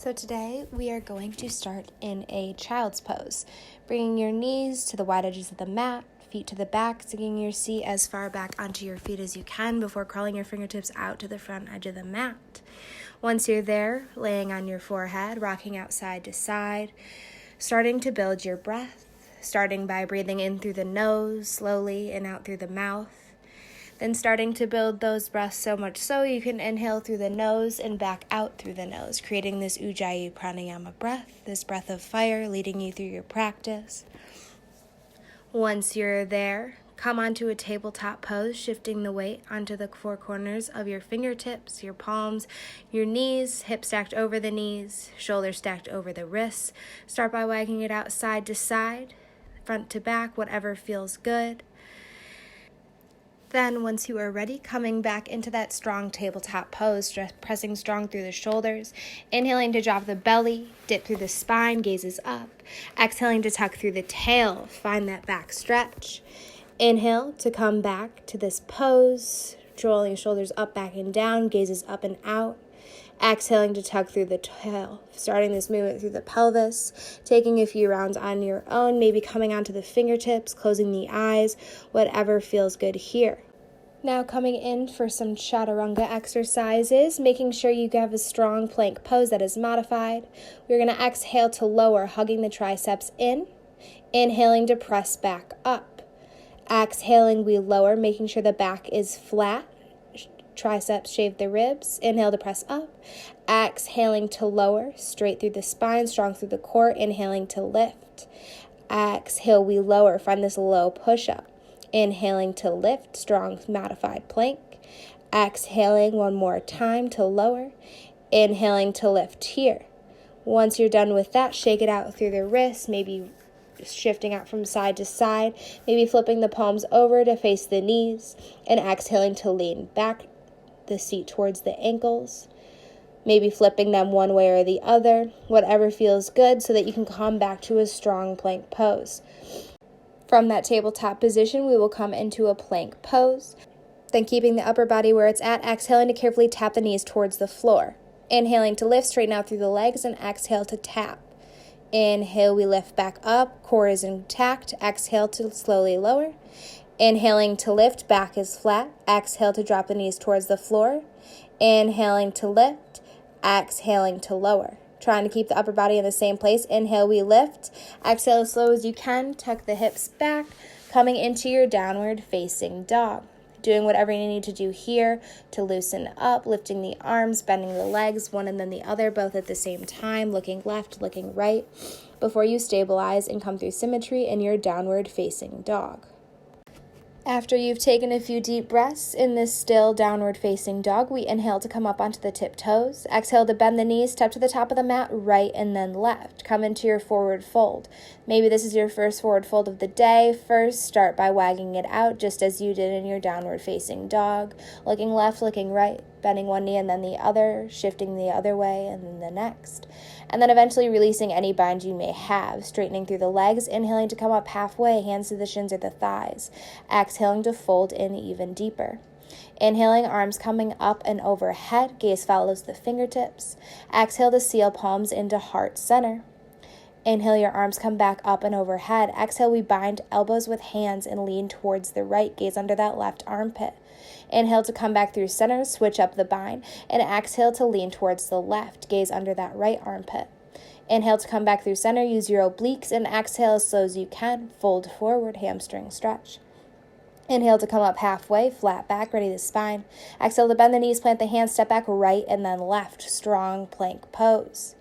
So today we are going to start in a child's pose, bringing your knees to the wide edges of the mat, feet to the back, sinking your seat as far back onto your feet as you can before crawling your fingertips out to the front edge of the mat. Once you're there, laying on your forehead, rocking out side to side, starting to build your breath, starting by breathing in through the nose, slowly, and out through the mouth. Then starting to build those breaths so much so you can inhale through the nose and back out through the nose, creating this Ujjayi pranayama breath, this breath of fire leading you through your practice. Once you're there, come onto a tabletop pose, shifting the weight onto the four corners of your fingertips, your palms, your knees, hips stacked over the knees, shoulders stacked over the wrists. Start by wagging it out side to side, front to back, whatever feels good. Then, once you are ready, coming back into that strong tabletop pose, pressing strong through the shoulders, inhaling to drop the belly, dip through the spine, gazes up, exhaling to tuck through the tail, find that back stretch. Inhale to come back to this pose, rolling shoulders up, back, and down, gazes up and out. Exhaling to tuck through the tail, starting this movement through the pelvis, taking a few rounds on your own, maybe coming onto the fingertips, closing the eyes, whatever feels good here. Now coming in for some Chaturanga exercises, making sure you have a strong plank pose that is modified. We're going to exhale to lower, hugging the triceps in, inhaling to press back up. Exhaling, we lower, making sure the back is flat. Triceps shave the ribs. Inhale to press up. Exhaling to lower, straight through the spine, strong through the core. Inhaling to lift. Exhale, we lower. Find this low push-up. Inhaling to lift, strong modified plank. Exhaling one more time to lower. Inhaling to lift here. Once you're done with that, shake it out through the wrists, maybe shifting out from side to side, maybe flipping the palms over to face the knees, and exhaling to lean back the seat towards the ankles, maybe flipping them one way or the other, whatever feels good, so that you can come back to a strong plank pose. From that tabletop position, we will come into a plank pose, then keeping the upper body where it's at, exhaling to carefully tap the knees towards the floor. Inhaling to lift, straighten out through the legs, and exhale to tap. Inhale, we lift back up, core is intact. Exhale to slowly lower. Inhaling to lift, back is flat. Exhale to drop the knees towards the floor. Inhaling to lift, exhaling to lower. Trying to keep the upper body in the same place. Inhale, we lift. Exhale as slow as you can. Tuck the hips back, coming into your downward facing dog. Doing whatever you need to do here to loosen up, lifting the arms, bending the legs, one and then the other, both at the same time, looking left, looking right, before you stabilize and come through symmetry in your downward facing dog. After you've taken a few deep breaths in this still downward facing dog, we inhale to come up onto the tiptoes. Exhale to bend the knees, step to the top of the mat, right and then left. Come into your forward fold. Maybe this is your first forward fold of the day. First, start by wagging it out just as you did in your downward facing dog. Looking left, looking right, bending one knee and then the other, shifting the other way and then the next. And then eventually releasing any bind you may have, straightening through the legs, inhaling to come up halfway, hands to the shins or the thighs. Exhaling to fold in even deeper. Inhaling, arms coming up and overhead, gaze follows the fingertips. Exhale to seal palms into heart center. Inhale, your arms come back up and overhead. Exhale, we bind elbows with hands and lean towards the right, gaze under that left armpit. Inhale to come back through center, switch up the bind, and exhale to lean towards the left, gaze under that right armpit. Inhale to come back through center, use your obliques, and exhale as slow as you can, fold forward, hamstring stretch. Inhale to come up halfway, flat back, ready to spine. Exhale to bend the knees, plant the hands, step back right and then left, strong plank pose.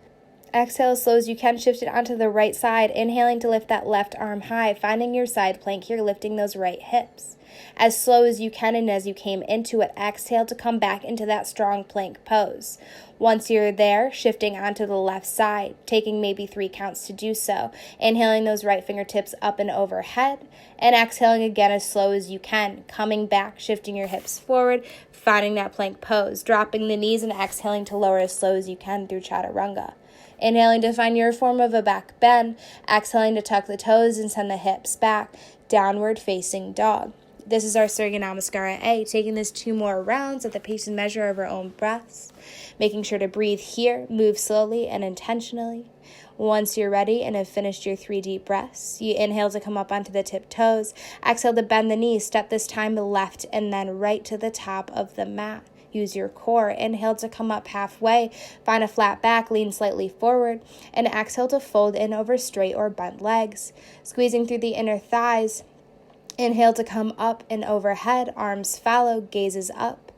Exhale as slow as you can, shift it onto the right side, inhaling to lift that left arm high, finding your side plank here, lifting those right hips. As slow as you can and as you came into it, exhale to come back into that strong plank pose. Once you're there, shifting onto the left side, taking maybe 3 counts to do so. Inhaling those right fingertips up and overhead, and exhaling again as slow as you can, coming back, shifting your hips forward, finding that plank pose, dropping the knees and exhaling to lower as slow as you can through Chaturanga. Inhaling to find your form of a back bend, exhaling to tuck the toes and send the hips back, downward facing dog. This is our Surya Namaskara A, taking this 2 more rounds at the pace and measure of our own breaths. Making sure to breathe here, move slowly and intentionally. Once you're ready and have finished your 3 deep breaths, you inhale to come up onto the tiptoes. Exhale to bend the knees. Step this time left and then right to the top of the mat. Use your core. Inhale to come up halfway. Find a flat back, lean slightly forward. And exhale to fold in over straight or bent legs. Squeezing through the inner thighs. Inhale to come up and overhead. Arms follow, gazes up.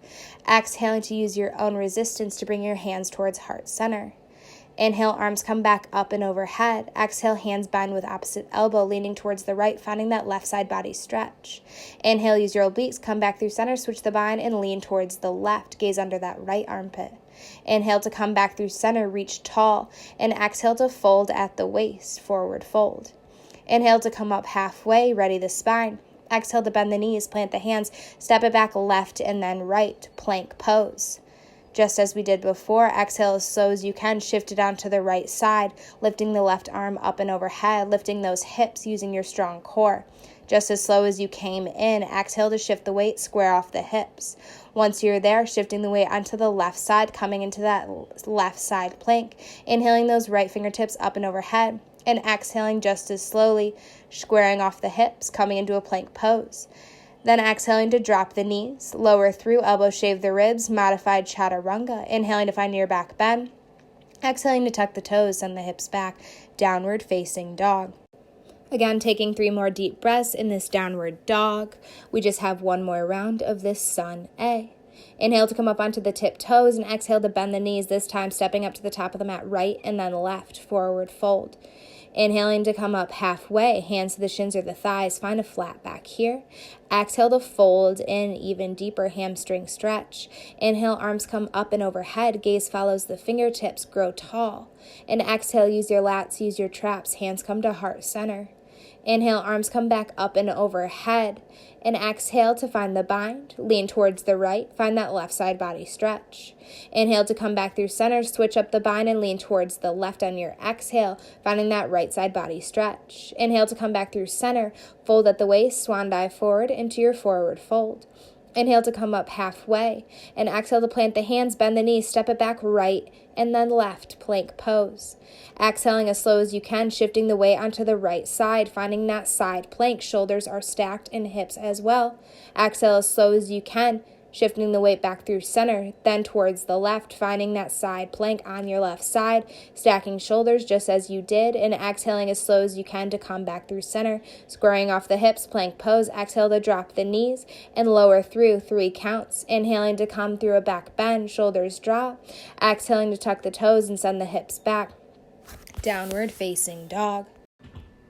Exhaling to use your own resistance to bring your hands towards heart center. Inhale, arms come back up and overhead. Exhale, hands bind with opposite elbow, leaning towards the right, finding that left side body stretch. Inhale, use your obliques, come back through center, switch the bind, and lean towards the left. Gaze under that right armpit. Inhale to come back through center, reach tall, and exhale to fold at the waist, forward fold. Inhale to come up halfway, ready the spine. Exhale to bend the knees, plant the hands, step it back left and then right, plank pose. Just as we did before, exhale as slow as you can, shift it onto the right side, lifting the left arm up and overhead, lifting those hips using your strong core. Just as slow as you came in, exhale to shift the weight, square off the hips. Once you're there, shifting the weight onto the left side, coming into that left side plank, inhaling those right fingertips up and overhead, and exhaling just as slowly, squaring off the hips, coming into a plank pose. Then exhaling to drop the knees, lower through, elbow shave the ribs, modified Chaturanga. Inhaling to find your back bend. Exhaling to tuck the toes, send the hips back, downward facing dog. Again, taking 3 more deep breaths in this downward dog. We just have 1 more round of this Sun A. Inhale to come up onto the tiptoes and exhale to bend the knees, this time stepping up to the top of the mat right and then left, forward fold. Inhaling to come up halfway, hands to the shins or the thighs, find a flat back here. Exhale to fold in even deeper hamstring stretch. Inhale, arms come up and overhead, gaze follows the fingertips, grow tall. And exhale, use your lats, use your traps, hands come to heart center. Inhale, arms come back up and overhead. And exhale to find the bind, lean towards the right, find that left side body stretch. Inhale to come back through center, switch up the bind and lean towards the left on your exhale, finding that right side body stretch. Inhale to come back through center, fold at the waist, swan dive forward into your forward fold. Inhale to come up halfway, and exhale to plant the hands, bend the knees, step it back right, and then left, plank pose. Exhaling as slow as you can, shifting the weight onto the right side, finding that side plank, shoulders are stacked and hips as well. Exhale as slow as you can, shifting the weight back through center, then towards the left, finding that side plank on your left side, stacking shoulders just as you did, and exhaling as slow as you can to come back through center, squaring off the hips, plank pose. Exhale to drop the knees and lower through 3 counts. Inhaling to come through a back bend, shoulders drop. Exhaling to tuck the toes and send the hips back. Downward facing dog.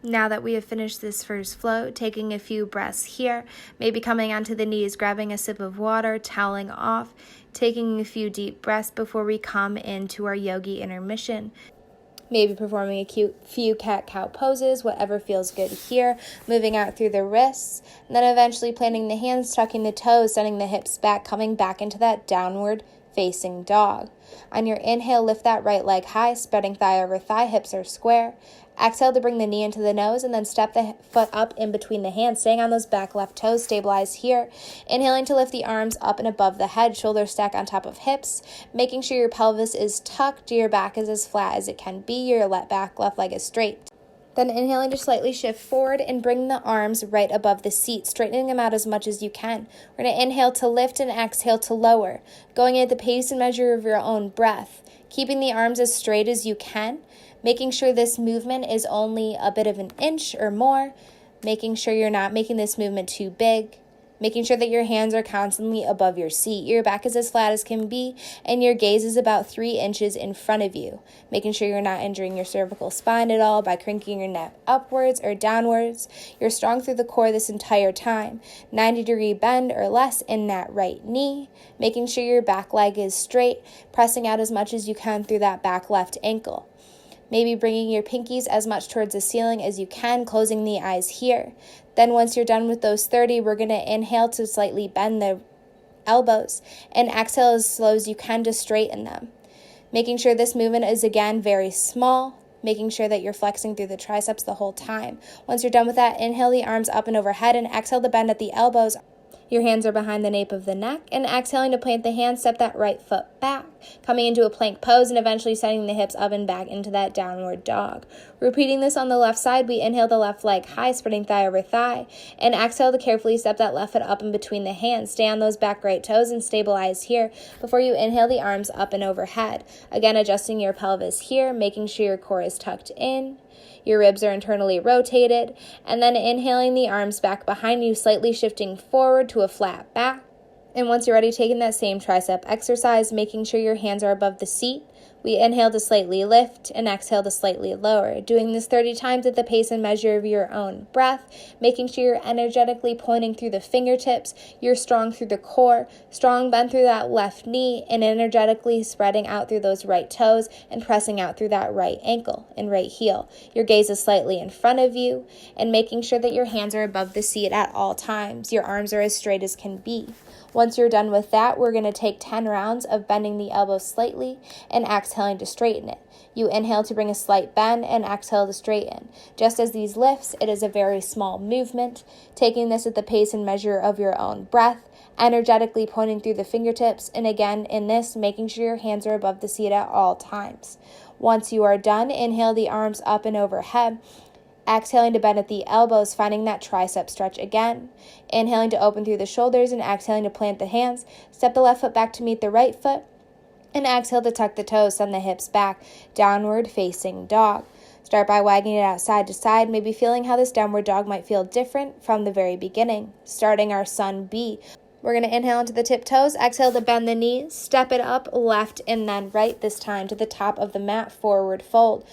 Now that we have finished this first flow, taking a few breaths here, maybe coming onto the knees, grabbing a sip of water, toweling off, taking a few deep breaths before we come into our yogi intermission. Maybe performing a few cat-cow poses, whatever feels good here, moving out through the wrists, and then eventually planting the hands, tucking the toes, sending the hips back, coming back into that downward facing dog. On your inhale, lift that right leg high, spreading thigh over thigh, hips are square. Exhale to bring the knee into the nose and then step the foot up in between the hands, staying on those back left toes, stabilize here. Inhaling to lift the arms up and above the head, shoulders stack on top of hips, making sure your pelvis is tucked, your back is as flat as it can be, your back left leg is straight. Then inhaling to slightly shift forward and bring the arms right above the seat, straightening them out as much as you can. We're going to inhale to lift and exhale to lower, going at the pace and measure of your own breath, keeping the arms as straight as you can, making sure this movement is only a bit of an inch or more, making sure you're not making this movement too big, making sure that your hands are constantly above your seat. Your back is as flat as can be, and your gaze is about 3 inches in front of you, making sure you're not injuring your cervical spine at all by cranking your neck upwards or downwards. You're strong through the core this entire time. 90-degree bend or less in that right knee, making sure your back leg is straight, pressing out as much as you can through that back left ankle. Maybe bringing your pinkies as much towards the ceiling as you can, closing the eyes here. Then once you're done with those 30, we're going to inhale to slightly bend the elbows and exhale as slow as you can to straighten them. Making sure this movement is, again, very small, making sure that you're flexing through the triceps the whole time. Once you're done with that, inhale the arms up and overhead and exhale to bend at the elbows. Your hands are behind the nape of the neck, and exhaling to plant the hands, step that right foot back, coming into a plank pose and eventually sending the hips up and back into that downward dog. Repeating this on the left side, we inhale the left leg high, spreading thigh over thigh, and exhale to carefully step that left foot up in between the hands. Stay on those back right toes and stabilize here before you inhale the arms up and overhead. Again, adjusting your pelvis here, making sure your core is tucked in. Your ribs are internally rotated, and then inhaling the arms back behind you, slightly shifting forward to a flat back. And once you're ready, taking that same tricep exercise, making sure your hands are above the seat. We inhale to slightly lift and exhale to slightly lower. Doing this 30 times at the pace and measure of your own breath, making sure you're energetically pointing through the fingertips, you're strong through the core, strong bend through that left knee, and energetically spreading out through those right toes and pressing out through that right ankle and right heel. Your gaze is slightly in front of you and making sure that your hands are above the seat at all times. Your arms are as straight as can be. Once you're done with that, we're going to take 10 rounds of bending the elbows slightly and exhaling to straighten it. You inhale to bring a slight bend and exhale to straighten. Just as these lifts, it is a very small movement. Taking this at the pace and measure of your own breath, energetically pointing through the fingertips, and again in this, making sure your hands are above the seat at all times. Once you are done, inhale the arms up and overhead. Exhaling to bend at the elbows, finding that tricep stretch again. Inhaling to open through the shoulders and exhaling to plant the hands. Step the left foot back to meet the right foot. And exhale to tuck the toes, send the hips back. Downward facing dog. Start by wagging it out side to side, maybe feeling how this downward dog might feel different from the very beginning. Starting our sun B. We're going to inhale into the tiptoes, exhale to bend the knees, step it up left and then right, this time to the top of the mat, forward fold.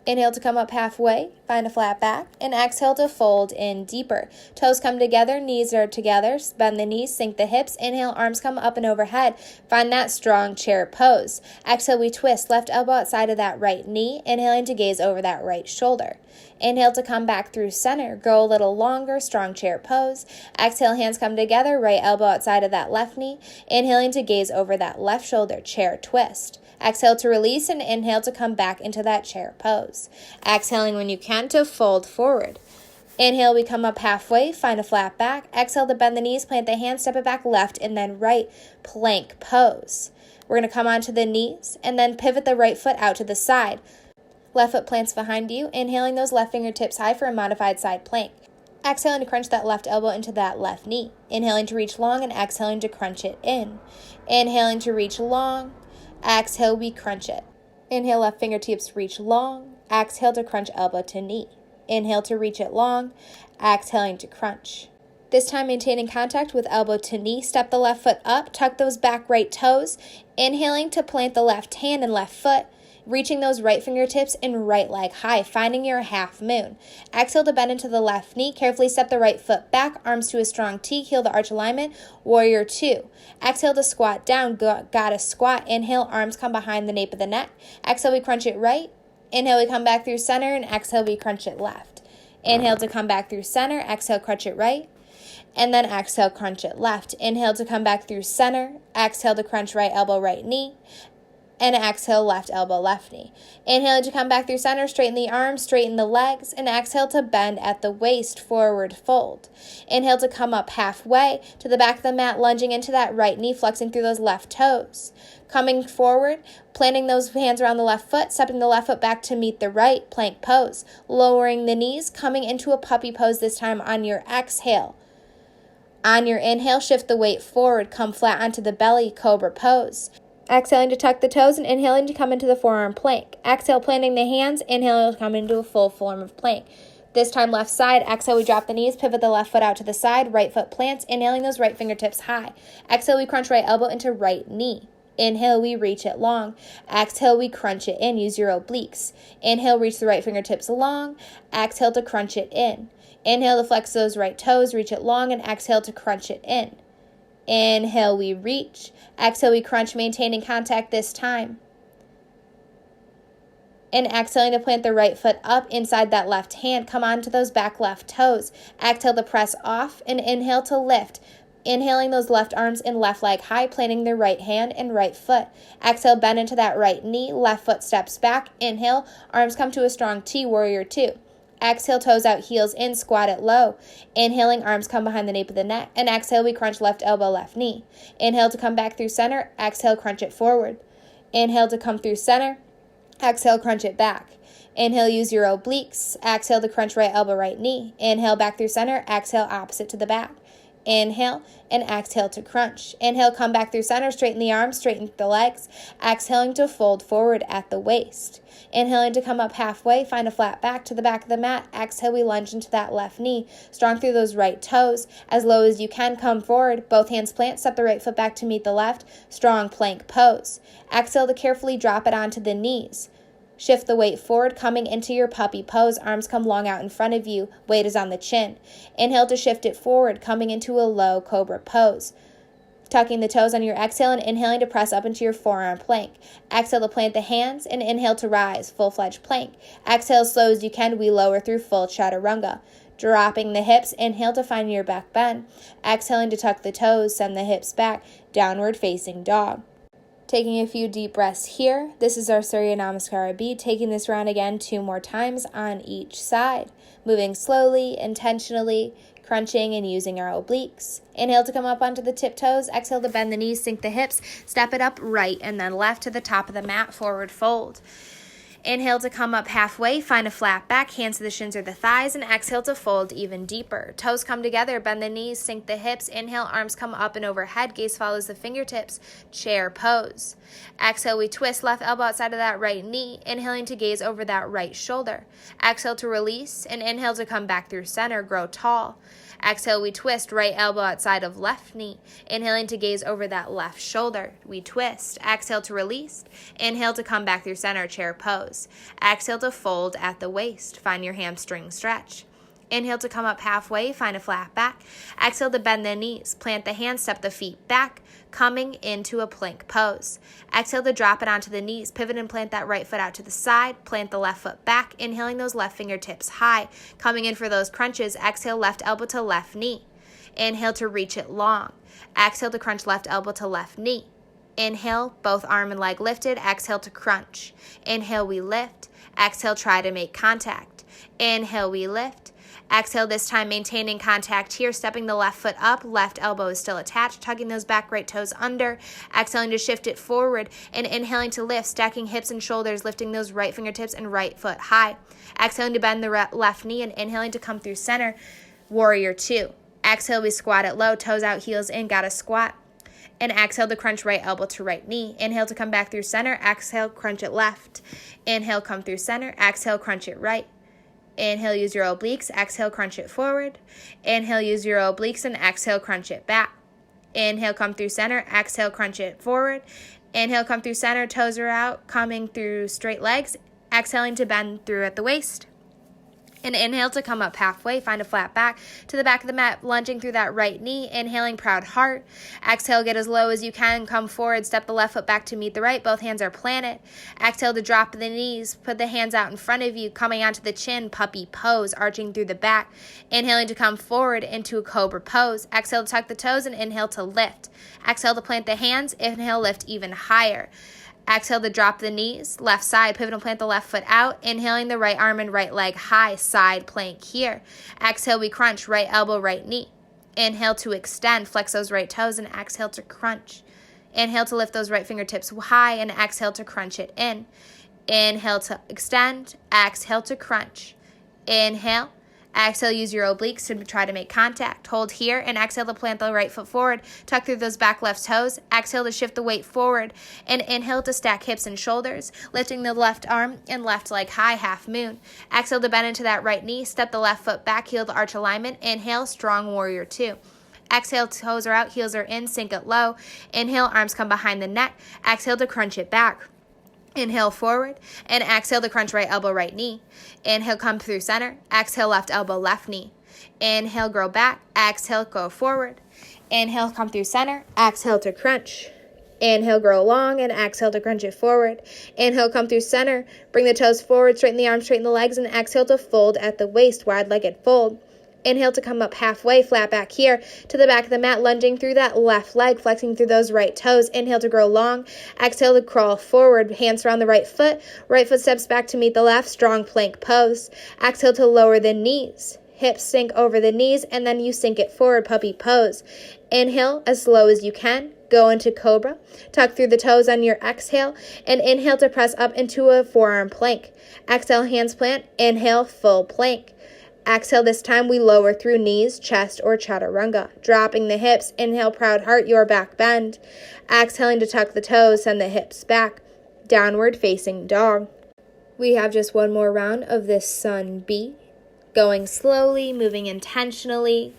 Inhale to come up halfway, find a flat back, and exhale to fold in deeper. Toes come together, knees are together, bend the knees, sink the hips. Inhale, arms come up and overhead. Find that strong chair pose. Exhale, we twist, left elbow outside of that right knee, inhaling to gaze over that right shoulder. Inhale to come back through center, go a little longer, strong chair pose. Exhale, hands come together, right elbow outside of that left knee, inhaling to gaze over that left shoulder, chair twist. Exhale to release and inhale to come back into that chair pose. Exhaling when you can to fold forward. Inhale, we come up halfway, find a flat back. Exhale to bend the knees, plant the hands, step it back left and then right, plank pose. We're going to come onto the knees and then pivot the right foot out to the side. Left foot plants behind you, inhaling those left fingertips high for a modified side plank. Exhaling to crunch that left elbow into that left knee. Inhaling to reach long and exhaling to crunch it in. Inhaling to reach long. Exhale, we crunch it. Inhale, left fingertips reach long. Exhale to crunch elbow to knee. Inhale to reach it long. Exhaling to crunch. This time maintaining contact with elbow to knee. Step the left foot up. Tuck those back right toes. Inhaling to plant the left hand and left foot. Reaching those right fingertips and right leg high, finding your half moon. Exhale to bend into the left knee. Carefully step the right foot back, arms to a strong T, heel to arch alignment, warrior two. Exhale to squat down, gotta squat. Inhale, arms come behind the nape of the neck. Exhale, we crunch it right. Inhale, we come back through center, and exhale, we crunch it left. Inhale to come back through center, exhale, crunch it right. And then exhale, crunch it left. Inhale to come back through center, exhale to crunch right elbow, right knee. And exhale, left elbow, left knee. Inhale to come back through center, straighten the arms, straighten the legs, and exhale to bend at the waist, forward fold. Inhale to come up halfway to the back of the mat, lunging into that right knee, flexing through those left toes. Coming forward, planting those hands around the left foot, stepping the left foot back to meet the right, plank pose. Lowering the knees, coming into a puppy pose this time on your exhale. On your inhale, shift the weight forward, come flat onto the belly, cobra pose. Exhaling to tuck the toes and inhaling to come into the forearm plank. Exhale, planting the hands. Inhale to come into a full form of plank. This time left side. Exhale, we drop the knees, pivot the left foot out to the side. Right foot plants, inhaling those right fingertips high. Exhale, we crunch right elbow into right knee. Inhale, we reach it long. Exhale, we crunch it in. Use your obliques. Inhale, reach the right fingertips long. Exhale to crunch it in. Inhale to flex those right toes, reach it long, and exhale to crunch it in. Inhale, we reach. Exhale, we crunch, maintaining contact this time. And exhaling to plant the right foot up inside that left hand. Come on to those back left toes. Exhale to press off and inhale to lift. Inhaling those left arms and left leg high, planting the right hand and right foot. Exhale, bend into that right knee. Left foot steps back. Inhale, arms come to a strong T, warrior two. Exhale, toes out, heels in, squat it low. Inhaling, arms come behind the nape of the neck. And exhale, we crunch left elbow, left knee. Inhale to come back through center. Exhale, crunch it forward. Inhale to come through center. Exhale, crunch it back. Inhale, use your obliques. Exhale to crunch right elbow, right knee. Inhale, back through center. Exhale, opposite to the back. Inhale and exhale to crunch. Inhale, come back through center, straighten the arms, straighten the legs. Exhaling to fold forward at the waist. Inhaling to come up halfway, find a flat back to the back of the mat. Exhale, we lunge into that left knee. Strong through those right toes. As low as you can, come forward. Both hands plant, step the right foot back to meet the left. Strong plank pose. Exhale to carefully drop it onto the knees. Shift the weight forward, coming into your puppy pose. Arms come long out in front of you. Weight is on the chin. Inhale to shift it forward, coming into a low cobra pose. Tucking the toes on your exhale and inhaling to press up into your forearm plank. Exhale to plant the hands and inhale to rise, full-fledged plank. Exhale as slow as you can, we lower through full chaturanga. Dropping the hips, inhale to find your back bend. Exhaling to tuck the toes, send the hips back, downward facing dog. Taking a few deep breaths here. This is our Surya Namaskara B. Taking this round again 2 more times on each side. Moving slowly, intentionally, crunching and using our obliques. Inhale to come up onto the tiptoes. Exhale to bend the knees, sink the hips. Step it up right and then left to the top of the mat, forward fold. Inhale to come up halfway, find a flat back, hands to the shins or the thighs, and exhale to fold even deeper. Toes come together, bend the knees, sink the hips. Inhale, arms come up and overhead, gaze follows the fingertips, chair pose. Exhale, we twist, left elbow outside of that right knee, inhaling to gaze over that right shoulder. Exhale to release, and inhale to come back through center, grow tall. Exhale, we twist, right elbow outside of left knee. Inhaling to gaze over that left shoulder. We twist. Exhale to release. Inhale to come back through center, chair pose. Exhale to fold at the waist. Find your hamstring stretch. Inhale to come up halfway, find a flat back. Exhale to bend the knees, plant the hands, step the feet back, coming into a plank pose. Exhale to drop it onto the knees, pivot and plant that right foot out to the side, plant the left foot back, inhaling those left fingertips high, coming in for those crunches. Exhale, left elbow to left knee. Inhale to reach it long. Exhale to crunch left elbow to left knee. Inhale, both arm and leg lifted. Exhale to crunch. Inhale, we lift. Exhale, try to make contact. Inhale, we lift. Exhale, this time maintaining contact here, stepping the left foot up, left elbow is still attached, tugging those back right toes under, exhaling to shift it forward, and inhaling to lift, stacking hips and shoulders, lifting those right fingertips and right foot high. Exhaling to bend the left knee and inhaling to come through center, warrior 2. Exhale, we squat it low, toes out, heels in, gotta squat. And exhale to crunch right elbow to right knee. Inhale to come back through center, exhale, crunch it left. Inhale, come through center, exhale, crunch it right. Inhale, use your obliques. Exhale, crunch it forward. Inhale, use your obliques and exhale, crunch it back. Inhale, come through center. Exhale, crunch it forward. Inhale, come through center. Toes are out, coming through straight legs. Exhaling to bend through at the waist. And inhale to come up halfway, find a flat back to the back of the mat, lunging through that right knee, inhaling proud heart. Exhale, get as low as you can, come forward, step the left foot back to meet the right, both hands are planted. Exhale to drop the knees, put the hands out in front of you, coming onto the chin, puppy pose, arching through the back. Inhaling to come forward into a cobra pose. Exhale to tuck the toes and inhale to lift. Exhale to plant the hands, inhale, lift even higher. Exhale to drop the knees, left side, pivot and plant the left foot out, inhaling the right arm and right leg high, side plank here. Exhale, we crunch, right elbow, right knee. Inhale to extend, flex those right toes, and exhale to crunch. Inhale to lift those right fingertips high, and exhale to crunch it in. Inhale to extend, exhale to crunch. Inhale. Exhale, use your obliques to try to make contact. Hold here and exhale to plant the right foot forward. Tuck through those back left toes. Exhale to shift the weight forward. And inhale to stack hips and shoulders, lifting the left arm and left leg high, half moon. Exhale to bend into that right knee. Step the left foot back, heel to arch alignment. Inhale, strong warrior 2. Exhale, toes are out, heels are in, sink it low. Inhale, arms come behind the neck. Exhale to crunch it back. Inhale forward and exhale to crunch right elbow, right knee. Inhale, come through center. Exhale, left elbow, left knee. Inhale, grow back. Exhale, go forward. Inhale, come through center. Exhale to crunch. Inhale, grow long and exhale to crunch it forward. Inhale, come through center. Bring the toes forward, straighten the arms, straighten the legs, and exhale to fold at the waist, wide-legged fold. Inhale to come up halfway, flat back here to the back of the mat, lunging through that left leg, flexing through those right toes. Inhale to grow long. Exhale to crawl forward, hands around the right foot steps back to meet the left, strong plank pose. Exhale to lower the knees. Hips sink over the knees, and then you sink it forward, puppy pose. Inhale as slow as you can. Go into cobra. Tuck through the toes on your exhale, and inhale to press up into a forearm plank. Exhale, hands plant. Inhale, full plank. Exhale, this time we lower through knees, chest, or chaturanga. Dropping the hips. Inhale, proud heart, your back bend. Exhaling to tuck the toes, send the hips back. Downward facing dog. We have just one more round of this sun B. Going slowly, moving intentionally.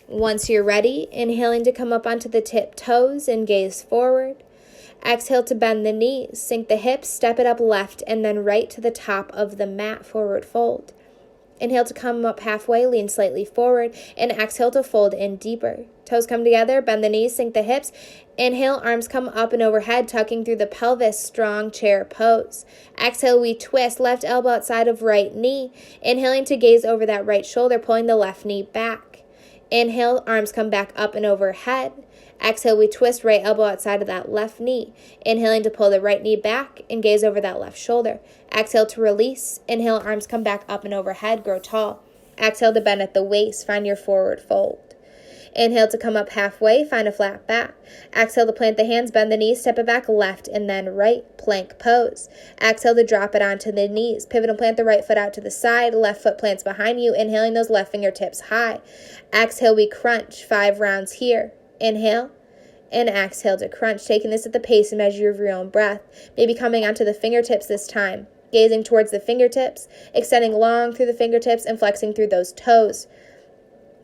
Once you're ready, inhaling to come up onto the tip toes and gaze forward. Exhale to bend the knees, sink the hips, step it up left and then right to the top of the mat, forward fold. Inhale to come up halfway, lean slightly forward, and exhale to fold in deeper. Toes come together, bend the knees, sink the hips. Inhale, arms come up and overhead, tucking through the pelvis, strong chair pose. Exhale, we twist, left elbow outside of right knee. Inhaling to gaze over that right shoulder, pulling the left knee back. Inhale, arms come back up and overhead. Exhale, we twist, right elbow outside of that left knee. Inhaling to pull the right knee back and gaze over that left shoulder. Exhale to release. Inhale, arms come back up and overhead, grow tall. Exhale to bend at the waist, find your forward fold. Inhale to come up halfway, find a flat back. Exhale to plant the hands, bend the knees, step it back left and then right, plank pose. Exhale to drop it onto the knees. Pivot and plant the right foot out to the side, left foot plants behind you, inhaling those left fingertips high. Exhale, we crunch, 5 rounds here. Inhale and exhale to crunch, taking this at the pace and measure of your own breath. Maybe coming onto the fingertips this time, gazing towards the fingertips, extending long through the fingertips and flexing through those toes.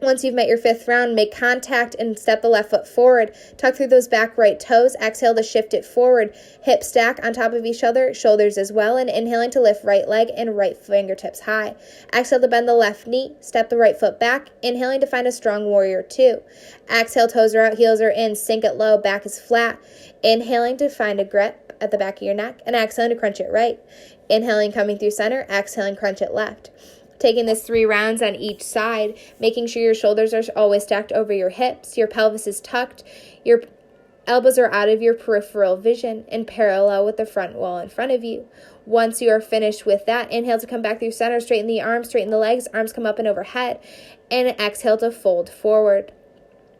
Once you've met your 5th round, make contact and step the left foot forward. Tuck through those back right toes. Exhale to shift it forward. Hips stack on top of each other, shoulders as well, and inhaling to lift right leg and right fingertips high. Exhale to bend the left knee. Step the right foot back. Inhaling to find a strong warrior 2. Exhale, toes are out, heels are in. Sink it low, back is flat. Inhaling to find a grip at the back of your neck, and exhaling to crunch it right. Inhaling, coming through center. Exhaling, crunch it left. Taking this 3 rounds on each side, making sure your shoulders are always stacked over your hips, your pelvis is tucked, your elbows are out of your peripheral vision and parallel with the front wall in front of you. Once you are finished with that, inhale to come back through center, straighten the arms, straighten the legs, arms come up and overhead, and exhale to fold forward.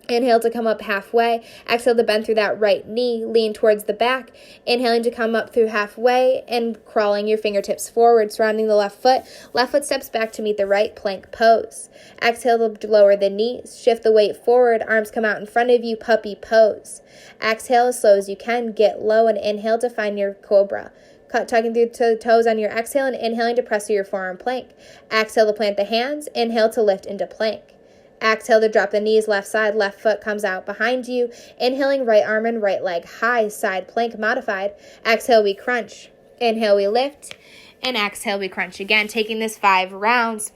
Inhale to come up halfway. Exhale to bend through that right knee. Lean towards the back. Inhaling to come up through halfway and crawling your fingertips forward, surrounding the left foot. Left foot steps back to meet the right, plank pose. Exhale to lower the knees. Shift the weight forward. Arms come out in front of you, puppy pose. Exhale as slow as you can. Get low and inhale to find your cobra. Tucking through the toes on your exhale and inhaling to press through your forearm plank. Exhale to plant the hands. Inhale to lift into plank. Exhale to drop the knees, left side, left foot comes out behind you. Inhaling, right arm and right leg high, side plank modified. Exhale, we crunch. Inhale, we lift. And exhale, we crunch again. Taking this 5 rounds,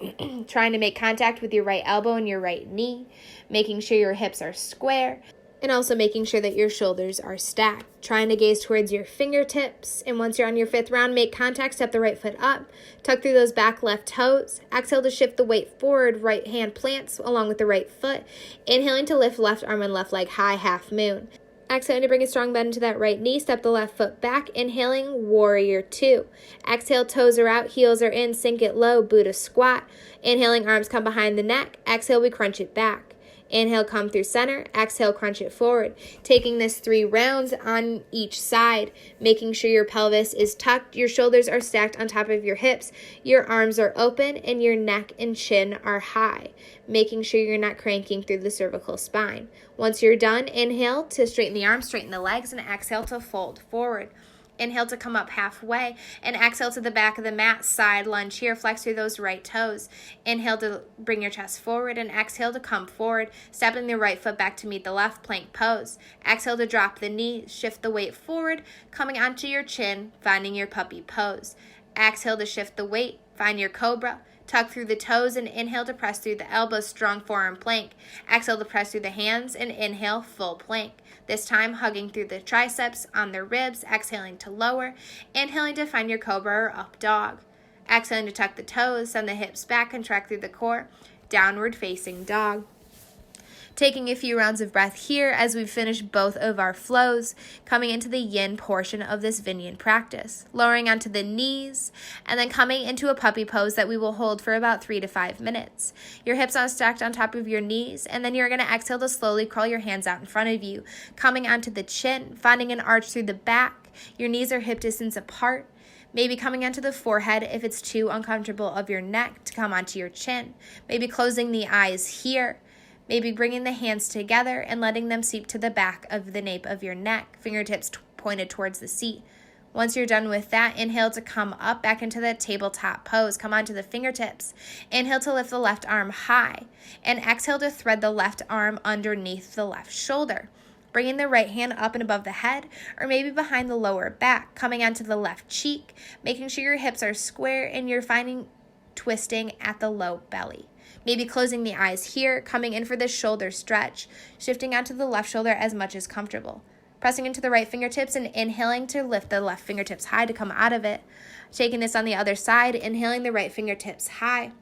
trying to make contact with your right elbow and your right knee. Making sure your hips are square. And also making sure that your shoulders are stacked. Trying to gaze towards your fingertips. And once you're on your 5th round, make contact, step the right foot up. Tuck through those back left toes. Exhale to shift the weight forward. Right hand plants along with the right foot. Inhaling to lift left arm and left leg high, half moon. Exhaling to bring a strong bend into that right knee. Step the left foot back. Inhaling, warrior 2. Exhale, toes are out, heels are in. Sink it low, Buddha squat. Inhaling, arms come behind the neck. Exhale, we crunch it back. Inhale, come through center. Exhale, crunch it forward. Taking this 3 rounds on each side, making sure your pelvis is tucked, your shoulders are stacked on top of your hips, your arms are open, and your neck and chin are high, making sure you're not cranking through the cervical spine. Once you're done, inhale to straighten the arms, straighten the legs, and exhale to fold forward. Inhale to come up halfway and exhale to the back of the mat, side lunge here, flex through those right toes. Inhale to bring your chest forward and exhale to come forward, stepping the right foot back to meet the left, plank pose. Exhale to drop the knee, shift the weight forward, coming onto your chin, finding your puppy pose. Exhale to shift the weight, find your cobra. Tuck through the toes and inhale to press through the elbows, strong forearm plank. Exhale to press through the hands and inhale, full plank. This time hugging through the triceps on the ribs, exhaling to lower. Inhaling to find your cobra or up dog. Exhaling to tuck the toes, send the hips back, contract through the core. downward facing dog. Taking a few rounds of breath here as we finish both of our flows, coming into the yin portion of this VinYin practice, lowering onto the knees, and then coming into a puppy pose that we will hold for about 3 to 5 minutes. Your hips are stacked on top of your knees, and then you're going to exhale to slowly crawl your hands out in front of you, coming onto the chin, finding an arch through the back. Your knees are hip distance apart. Maybe coming onto the forehead if it's too uncomfortable of your neck to come onto your chin. Maybe closing the eyes here. Maybe bringing the hands together and letting them seep to the back of the nape of your neck, fingertips pointed towards the seat. Once you're done with that, inhale to come up back into that tabletop pose. Come onto the fingertips. Inhale to lift the left arm high. And exhale to thread the left arm underneath the left shoulder. Bringing the right hand up and above the head, or maybe behind the lower back. Coming onto the left cheek, making sure your hips are square and you're finding twisting at the low belly. Maybe closing the eyes here, coming in for the shoulder stretch, shifting onto the left shoulder as much as comfortable. Pressing into the right fingertips and inhaling to lift the left fingertips high to come out of it. Taking this on the other side, inhaling the right fingertips high.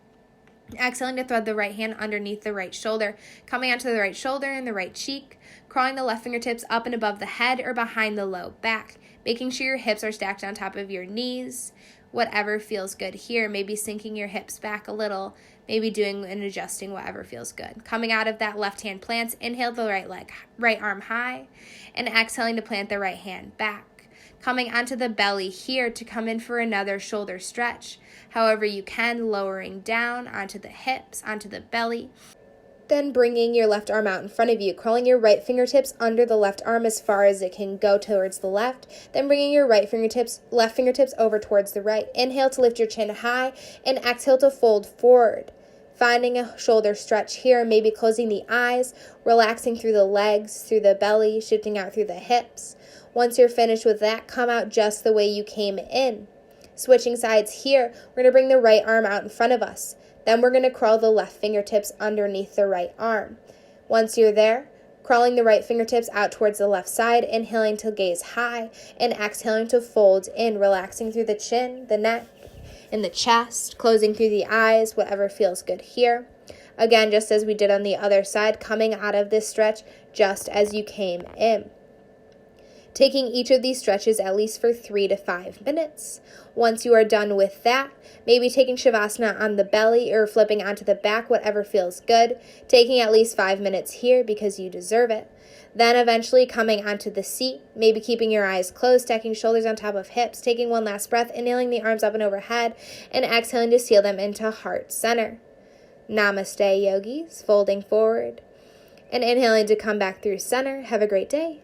Exhaling to thread the right hand underneath the right shoulder, coming onto the right shoulder and the right cheek, crawling the left fingertips up and above the head or behind the low back, making sure your hips are stacked on top of your knees. Whatever feels good here, maybe sinking your hips back a little, maybe doing and adjusting whatever feels good. Coming out of that left hand plants, inhale the right arm high, and exhaling to plant the right hand back. Coming onto the belly here to come in for another shoulder stretch. However you can, lowering down onto the hips, onto the belly. Then bringing your left arm out in front of you, crawling your right fingertips under the left arm as far as it can go towards the left. Then bringing your left fingertips over towards the right. Inhale to lift your chin high and exhale to fold forward. Finding a shoulder stretch here, maybe closing the eyes, relaxing through the legs, through the belly, shifting out through the hips. Once you're finished with that, come out just the way you came in. Switching sides here, we're going to bring the right arm out in front of us. Then we're going to crawl the left fingertips underneath the right arm. Once you're there, crawling the right fingertips out towards the left side, inhaling to gaze high, and exhaling to fold in, relaxing through the chin, the neck, and the chest, closing through the eyes, whatever feels good here. Again, just as we did on the other side, coming out of this stretch just as you came in. Taking each of these stretches at least for 3 to 5 minutes. Once you are done with that, maybe taking Shavasana on the belly or flipping onto the back, whatever feels good. Taking at least 5 minutes here because you deserve it. Then eventually coming onto the seat, maybe keeping your eyes closed, stacking shoulders on top of hips, taking one last breath, inhaling the arms up and overhead, and exhaling to seal them into heart center. Namaste, yogis, folding forward, and inhaling to come back through center. Have a great day.